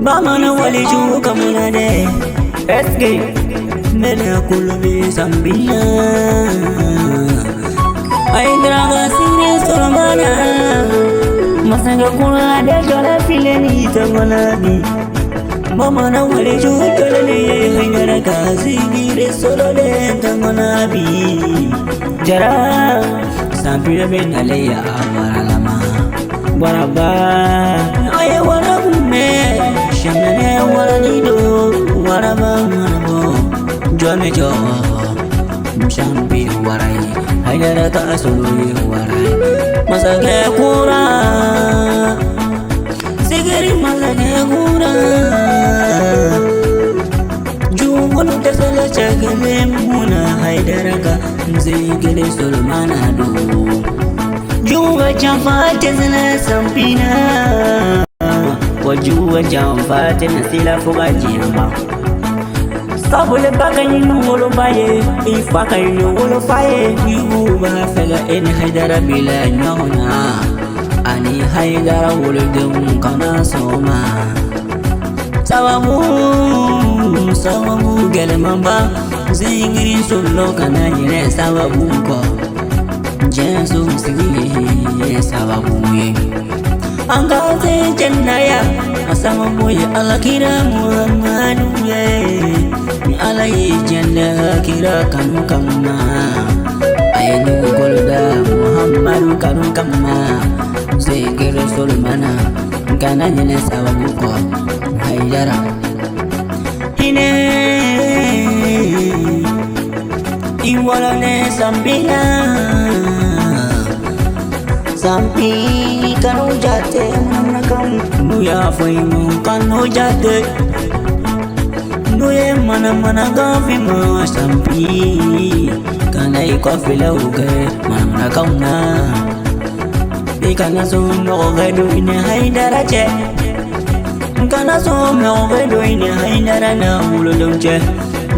Bamana wali ju kamuna de escape mena kulbi sambila ay draga sire solomana masanga kuna de jola fileni tamanabi Bamana wali ju jolani hingara kasi gire solo de tamanabi jara sambila ben aleya amaralama waraba ay warabume Shamane waranido waraba jome jo Mshambi warai haidara ta asuli warai masake kura sigiri masake kura jungulu tasala chagale muna haidara ka zigiri sulmana do juga jamfa tasala sampina wajua jamfate na sila fuga jamba sabule baka yinu wolo baye ifaka yinu wolo faye yuba fega en haidara bila nyona ani haidara wolo dem kana soma sawabu gele mamba zingiri solo kana yire sawabu ko jesu sigi sawabu ye Angkate jannaya asama boye alakira Muhammadu ye alai janna kira kanu kamma ayenu golda Muhammadu kanu kamma zegere solmana kana nyene sawabu ko haidara hine iwala ne sambina Sampi kanu jate manakam nuya faimu kanu jate nuye mana gafi ma sampi kana iko fila uge manakam na ikana so no gado ine haidara che kana so no gado ine haidara na mulolonche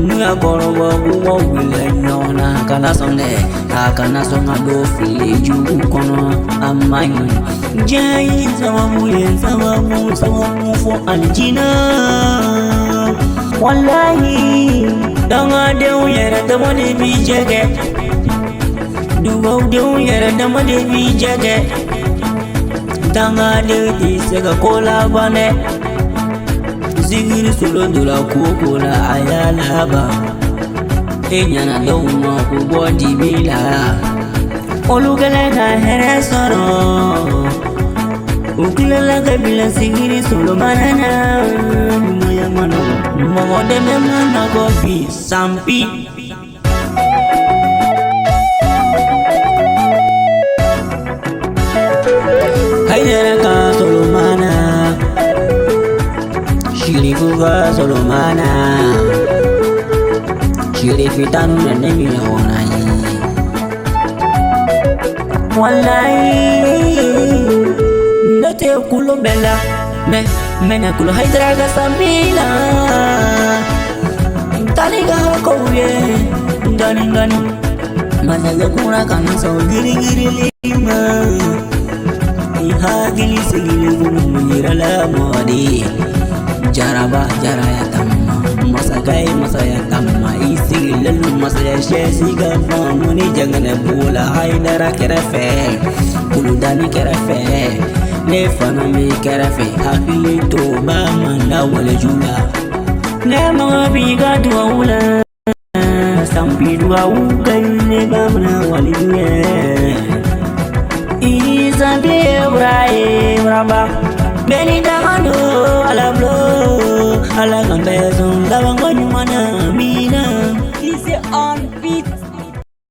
nuya korobo buwo wile nyona kana sonde akana songa do fili jugu kono amayi jayi sawabu fo aljina wallahi danga de yara da made bi jage duwo de yara da made bi jage danga de isega kola bane zigiri solo dola koko la ayala ba enyana doma kubodi bila olugala na here soro ukilala kabila zigiri solo manana moya mano mogode memana gobi sampi haidara ka solo mana Shirifuga solomana Shirifitanu na nemi na wanayi Wallahi Nate kulo bela Mena kulo haidara ka sambila Taliga kouye Ngani Masaga kuna kana so giri lima Iha gili sigili kumujira la mwadi Jaraba jaraya tamma masagai masaya tamma isi lalu masaya shesi gama muni jangane bula haidara kerefe kuludani kerefe nefana mi kerefe akili toba manda wale jula nema biga dua ula sampi dua ukane bamna wale jula Izabe urai uraba beni